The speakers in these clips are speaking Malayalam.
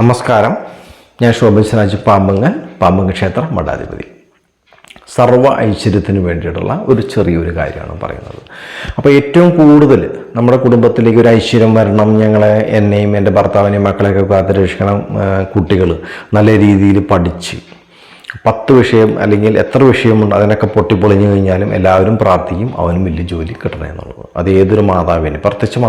നമസ്കാരം. ഞാൻ ശോഭിച്ചരാജ് പാമ്പങ്ങ് ക്ഷേത്ര മഠാധിപതി. സർവ്വ ഐശ്വര്യത്തിന് വേണ്ടിയിട്ടുള്ള ഒരു ചെറിയൊരു കാര്യമാണ് പറയുന്നത്. അപ്പോൾ ഏറ്റവും കൂടുതൽ നമ്മുടെ കുടുംബത്തിലേക്ക് ഒരു ഐശ്വര്യം വരണം, എന്നെയും എൻ്റെ ഭർത്താവിനെയും മക്കളെയൊക്കെ കാത്തുരക്ഷിക്കണം, കുട്ടികൾ നല്ല രീതിയിൽ പഠിച്ച് 10 വിഷയം അല്ലെങ്കിൽ എത്ര വിഷയമുണ്ട് അതിനൊക്കെ പൊട്ടിപ്പൊളിഞ്ഞു കഴിഞ്ഞാലും എല്ലാവരും പ്രാർത്ഥിക്കും അവനും വലിയ ജോലി കിട്ടണം എന്നുള്ളത്. അത് ഏതൊരു മാതാവിന്, പ്രത്യേകിച്ച്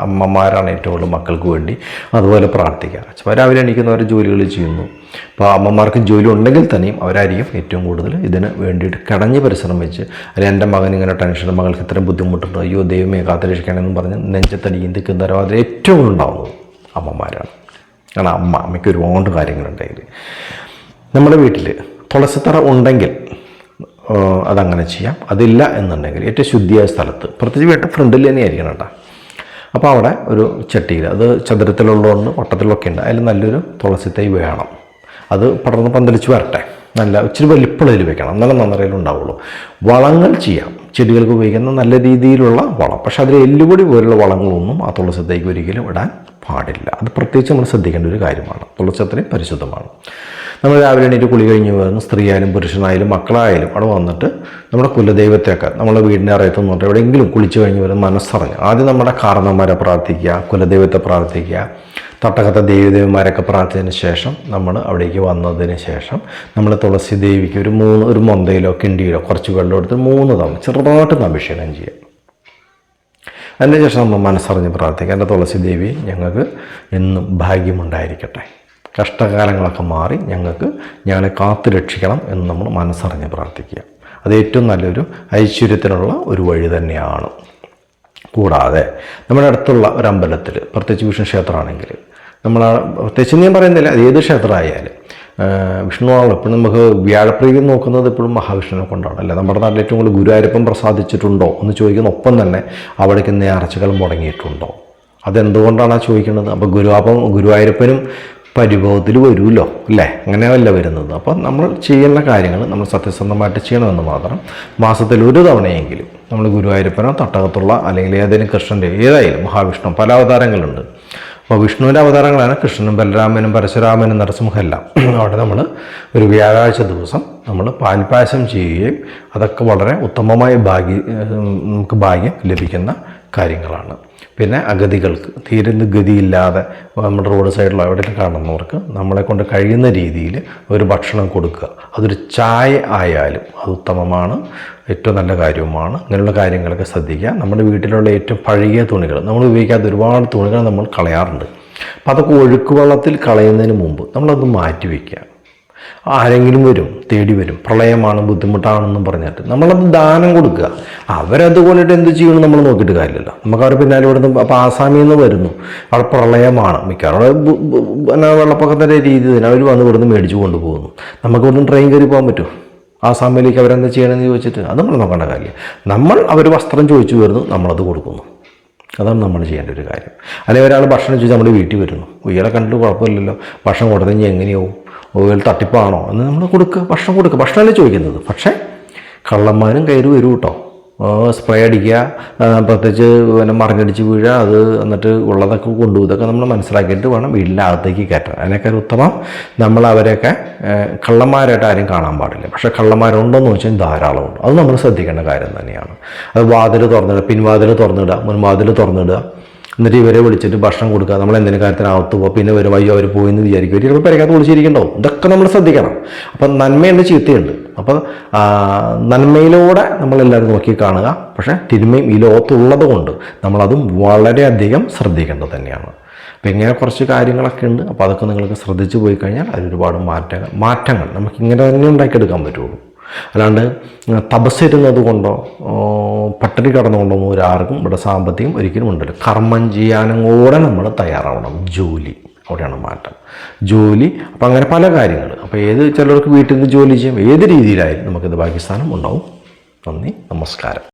അമ്മമാരാണ് ഏറ്റവും കൂടുതൽ മക്കൾക്ക് വേണ്ടി അതുപോലെ പ്രാർത്ഥിക്കുക. രാവിലെ എണീക്കുന്നവർ ജോലികൾ ചെയ്യുന്നു. അപ്പോൾ അമ്മമാർക്ക് ജോലി ഉണ്ടെങ്കിൽ തന്നെയും അവരായിരിക്കും ഏറ്റവും കൂടുതൽ ഇതിന് വേണ്ടിയിട്ട് കിടഞ്ഞ് പരിശ്രമിച്ച്, അല്ലെങ്കിൽ എൻ്റെ മകൻ ഇങ്ങനെ ടെൻഷൻ, മകൾക്ക് ഇത്രയും ബുദ്ധിമുട്ടുണ്ട്, അയ്യോ ദൈവമേ കാത്തുരക്ഷിക്കണമെന്ന് പറഞ്ഞ് നെഞ്ചത്തടിയും തിക്കുന്നതരോ അതിൽ ഏറ്റവും ഉണ്ടാകുന്നത് അമ്മമാരാണ്. കാരണം അമ്മയ്ക്ക് ഒരുപാട് കാര്യങ്ങളുണ്ടെങ്കിൽ നമ്മുടെ വീട്ടിൽ തുളസിത്തറ ഉണ്ടെങ്കിൽ അതങ്ങനെ ചെയ്യാം. അതില്ല എന്നുണ്ടെങ്കിൽ ഏറ്റവും ശുദ്ധിയായ സ്ഥലത്ത്, പ്രത്യേകിച്ച് വീട്ടിൽ ഫ്രണ്ടിൽ തന്നെ ആയിരിക്കണം കേട്ടോ. അപ്പോൾ അവിടെ ഒരു ചട്ടിയിൽ, അത് ചതുരത്തിലുള്ളതുകൊണ്ട് വട്ടത്തിലൊക്കെ ഉണ്ട്, അതിൽ നല്ലൊരു തുളസി തൈ വേണം. അത് പടർന്ന് പന്തലിച്ച് വരട്ടെ, നല്ല ഇച്ചിരി വലിപ്പമുള്ളതിൽ വെക്കണം, നല്ല നന്നറയിലുണ്ടാവുള്ളൂ. വളങ്ങൾ ചെയ്യാം, ചെടികൾക്ക് ഉപയോഗിക്കുന്ന നല്ല രീതിയിലുള്ള വളം. പക്ഷേ അതിൽ എല്ലുപൊടി പോലുള്ള വളങ്ങളൊന്നും ആ തുളസി തൈക്ക് ഒരിക്കലും ഇടാൻ പാടില്ല. അത് പ്രത്യേകിച്ച് നമ്മൾ ശ്രദ്ധിക്കേണ്ട ഒരു കാര്യമാണ്. തുളസി അത്രയും പരിശുദ്ധമാണ്. നമ്മൾ രാവിലെ എണീറ്റ് കുളി കഴിഞ്ഞ് വരുന്ന സ്ത്രീയായാലും പുരുഷനായാലും മക്കളായാലും അവിടെ വന്നിട്ട് നമ്മുടെ കുലദൈവത്തെയൊക്കെ നമ്മളെ വീടിൻ്റെ അറിയത്ത് നിന്നിട്ട് എവിടെയെങ്കിലും കുളിച്ച് കഴിഞ്ഞ് വരുന്ന മനസ്സറിഞ്ഞ് ആദ്യം നമ്മുടെ കാരണന്മാരെ പ്രാർത്ഥിക്കുക, കുലദൈവത്തെ പ്രാർത്ഥിക്കുക, തട്ടകത്തെ ദേവദേവന്മാരൊക്കെ പ്രാർത്ഥിച്ചതിന് ശേഷം നമ്മൾ അവിടേക്ക് വന്നതിന് ശേഷം നമ്മൾ തുളസി ദേവിക്ക് ഒരു മൊന്തയിലോ കിണ്ടിയിലോ കുറച്ച് വെള്ളം എടുത്ത് 3 തവണ ചെറുതായിട്ടൊന്ന് അഭിഷേകം ചെയ്യുക. അതിന് ശേഷം നമ്മൾ മനസ്സറിഞ്ഞ് പ്രാർത്ഥിക്കുക, എൻ്റെ തുളസി ദേവി ഞങ്ങൾക്ക് എന്നും ഭാഗ്യമുണ്ടായിരിക്കട്ടെ, കഷ്ടകാലങ്ങളൊക്കെ മാറി ഞങ്ങളെ കാത്തു രക്ഷിക്കണം എന്ന് നമ്മൾ മനസ്സറിഞ്ഞ് പ്രാർത്ഥിക്കുക. അത് ഏറ്റവും നല്ലൊരു ഐശ്വര്യത്തിനുള്ള ഒരു വഴി തന്നെയാണ്. കൂടാതെ നമ്മുടെ അടുത്തുള്ള ഒരു അമ്പലത്തിൽ, പ്രത്യേകിച്ച് വിഷ്ണു ക്ഷേത്രമാണെങ്കിൽ, പ്രത്യേകിച്ച് ഞാൻ പറയുന്നില്ല, അത് ഏത് ക്ഷേത്രമായാലും വിഷ്ണുവാണ് എപ്പോഴും നമുക്ക് വ്യാഴപ്രീതി നോക്കുന്നത് എപ്പോഴും മഹാവിഷ്ണുവിനെ കൊണ്ടാണ്. അല്ലേ, നമ്മുടെ നാട്ടിൽ ഏറ്റവും കൂടുതൽ ഗുരുവായൂരപ്പൻ പ്രസാദിച്ചിട്ടുണ്ടോ എന്ന് ചോദിക്കുന്ന ഒപ്പം തന്നെ അവിടേക്ക് നേർച്ചകൾ മുടങ്ങിയിട്ടുണ്ടോ, അതെന്തുകൊണ്ടാണ് ആ ചോദിക്കുന്നത്? അപ്പോൾ ഗുരുവായൂരപ്പനും പരിഭവത്തിൽ വരുമല്ലോ, അല്ലേ, അങ്ങനെയല്ല വരുന്നത്. അപ്പം നമ്മൾ ചെയ്യുന്ന കാര്യങ്ങൾ നമ്മൾ സത്യസന്ധമായിട്ട് ചെയ്യണമെന്ന് മാത്രം. മാസത്തിൽ ഒരു തവണയെങ്കിലും നമ്മൾ ഗുരുവായൂരപ്പനോ തട്ടകത്തുള്ള അല്ലെങ്കിൽ ഏതെങ്കിലും കൃഷ്ണൻ്റെ, ഏതായാലും മഹാവിഷ്ണു പല അവതാരങ്ങളുണ്ട്. അപ്പോൾ വിഷ്ണുവിൻ്റെ അവതാരങ്ങളാണ് കൃഷ്ണനും ബലരാമനും പരശുരാമനും നരസിംഹമെല്ലാം. അവിടെ നമ്മൾ ഒരു വ്യാഴാഴ്ച ദിവസം നമ്മൾ പാൽപ്പായസം ചെയ്യുകയും അതൊക്കെ വളരെ ഉത്തമമായ നമുക്ക് ഭാഗ്യം ലഭിക്കുന്ന കാര്യങ്ങളാണ്. പിന്നെ അഗതികൾക്ക്, തീരെ ഗതിയില്ലാതെ നമ്മുടെ റോഡ് സൈഡിലോ എവിടെയും കാണുന്നവർക്ക് നമ്മളെ കൊണ്ട് കഴിയുന്ന രീതിയിൽ ഒരു ഭക്ഷണം കൊടുക്കുക. അതൊരു ചായ ആയാലും അത് ഉത്തമമാണ്, ഏറ്റവും നല്ല കാര്യവുമാണ്. ഇങ്ങനെയുള്ള കാര്യങ്ങളൊക്കെ ശ്രദ്ധിക്കുക. നമ്മുടെ വീട്ടിലുള്ള ഏറ്റവും പഴകിയ തുണികൾ, നമ്മൾ ഉപയോഗിക്കാത്ത ഒരുപാട് തുണികൾ നമ്മൾ കളയാറുണ്ട്. അപ്പോൾ അതൊക്കെ ഒഴുക്ക് വെള്ളത്തിൽ കളയുന്നതിന് മുമ്പ് നമ്മളത് മാറ്റി വയ്ക്കുക. ആരെങ്കിലും തേടി വരും, പ്രളയമാണ് ബുദ്ധിമുട്ടാണെന്നും പറഞ്ഞിട്ട് നമ്മളത് ദാനം കൊടുക്കുക. അവരതുകൊണ്ടിട്ട് എന്ത് ചെയ്യണം നമ്മൾ നോക്കിയിട്ട് കാര്യമില്ലല്ലോ. നമുക്ക് അവർ പിന്നാലെ ഇവിടുന്ന്, അപ്പോൾ ആസാമിൽ നിന്ന് വരുന്നു, അവിടെ പ്രളയമാണ്, മിക്കവാറും വെള്ളപ്പൊക്കത്തിൻ്റെ രീതി തന്നെ അവർ വന്ന് ഇവിടുന്ന് മേടിച്ചു കൊണ്ടുപോകുന്നു. നമുക്ക് ഇവിടുന്ന് ട്രെയിൻ കയറി പോകാൻ പറ്റുമോ? ആസാമിലേക്ക് അവരെന്താ ചെയ്യണമെന്ന് ചോദിച്ചിട്ട് അത് നമ്മൾ നോക്കേണ്ട കാര്യം. അവർ വസ്ത്രം ചോദിച്ചു വരുന്നു, നമ്മളത് കൊടുക്കുന്നു. അതാണ് നമ്മൾ ചെയ്യേണ്ട ഒരു കാര്യം. അല്ലെങ്കിൽ ഒരാൾ ഭക്ഷണം ചോദിച്ചാൽ നമ്മുടെ വീട്ടിൽ വരുന്നു, ഇയാളെ കണ്ടിട്ട് കുഴപ്പമില്ലല്ലോ, ഭക്ഷണം കൊടുത്തെങ്കിൽ എങ്ങനെയാവും, ഓയിൽ തട്ടിപ്പാണോ എന്ന് നമ്മൾ കൊടുക്കുക, ഭക്ഷണം കൊടുക്കുക. ഭക്ഷണമല്ലേ ചോദിക്കുന്നത്. പക്ഷേ കള്ളന്മാരും കയറി വരും കേട്ടോ. സ്പ്രേ അടിക്കുക, പ്രത്യേകിച്ച് പിന്നെ മറിഞ്ഞടിച്ച് വീഴുക, അത് എന്നിട്ട് ഉള്ളതൊക്കെ കൊണ്ടുപോകും. ഇതൊക്കെ നമ്മൾ മനസ്സിലാക്കിയിട്ട് വേണം വീട്ടിൻ്റെ അകത്തേക്ക് കയറ്റാൻ. അതിനൊക്കെ ഉത്തമം നമ്മൾ അവരെയൊക്കെ കള്ളന്മാരായിട്ട് ആരും കാണാൻ പാടില്ല. പക്ഷേ കള്ളന്മാരുണ്ടോയെന്ന് വെച്ചാൽ ധാരാളമുണ്ട്. അത് നമ്മൾ ശ്രദ്ധിക്കേണ്ട കാര്യം തന്നെയാണ്. അത് വാതിൽ തുറന്നിടുക, പിൻവാതിൽ തുറന്നിടുക, മുൻവാതിൽ തുറന്നിടുക, എന്നിട്ട് ഇവരെ വിളിച്ചിട്ട് ഭക്ഷണം കൊടുക്കുക. നമ്മൾ എന്തെങ്കിലും കാര്യത്തിനകത്ത് പോകുക, പിന്നെ വരും വയ്യോ അവർ പോയിന്ന് വിചാരിക്കും, ഒരു ചിലപ്പോൾ പരിക്കാത്ത വിളിച്ചിരിക്കണ്ടാവും. ഇതൊക്കെ നമ്മൾ ശ്രദ്ധിക്കണം. അപ്പം നന്മയുണ്ട് ചീത്തയുണ്ട്. അപ്പോൾ നന്മയിലൂടെ നമ്മളെല്ലാവരും നോക്കി കാണുക. പക്ഷേ തിന്മയും ഈ ലോകത്തുള്ളത് കൊണ്ട് നമ്മളതും വളരെയധികം ശ്രദ്ധിക്കേണ്ടത് തന്നെയാണ്. അപ്പോൾ ഇങ്ങനെ കുറച്ച് കാര്യങ്ങളൊക്കെ ഉണ്ട്. അപ്പോൾ അതൊക്കെ നിങ്ങൾക്ക് ശ്രദ്ധിച്ചു പോയി കഴിഞ്ഞാൽ അതിലൊരുപാട് മാറ്റങ്ങൾ നമുക്ക് ഇങ്ങനെ തന്നെ ഉണ്ടാക്കിയെടുക്കാൻ പറ്റുള്ളൂ. അല്ലാണ്ട് തപസ്സിരുന്നത് കൊണ്ടോ പട്ടിണി കടന്നുകൊണ്ടൊന്നും ഒരാർക്കും ഇവിടെ സാമ്പത്തികം ഒരിക്കലും ഉണ്ടല്ലോ. കർമ്മം ചെയ്യാനും കൂടെ നമ്മൾ തയ്യാറാവണം. ജോലി, അവിടെയാണ് മാറ്റം. ജോലി, അപ്പം അങ്ങനെ പല കാര്യങ്ങൾ. അപ്പോൾ ചിലർക്ക് വീട്ടിൽ നിന്ന് ജോലി ചെയ്യാം, ഏത് രീതിയിലായാലും നമുക്കിത് ഭാഗ്യസ്ഥാനം ഉണ്ടാവും. നന്ദി, നമസ്കാരം.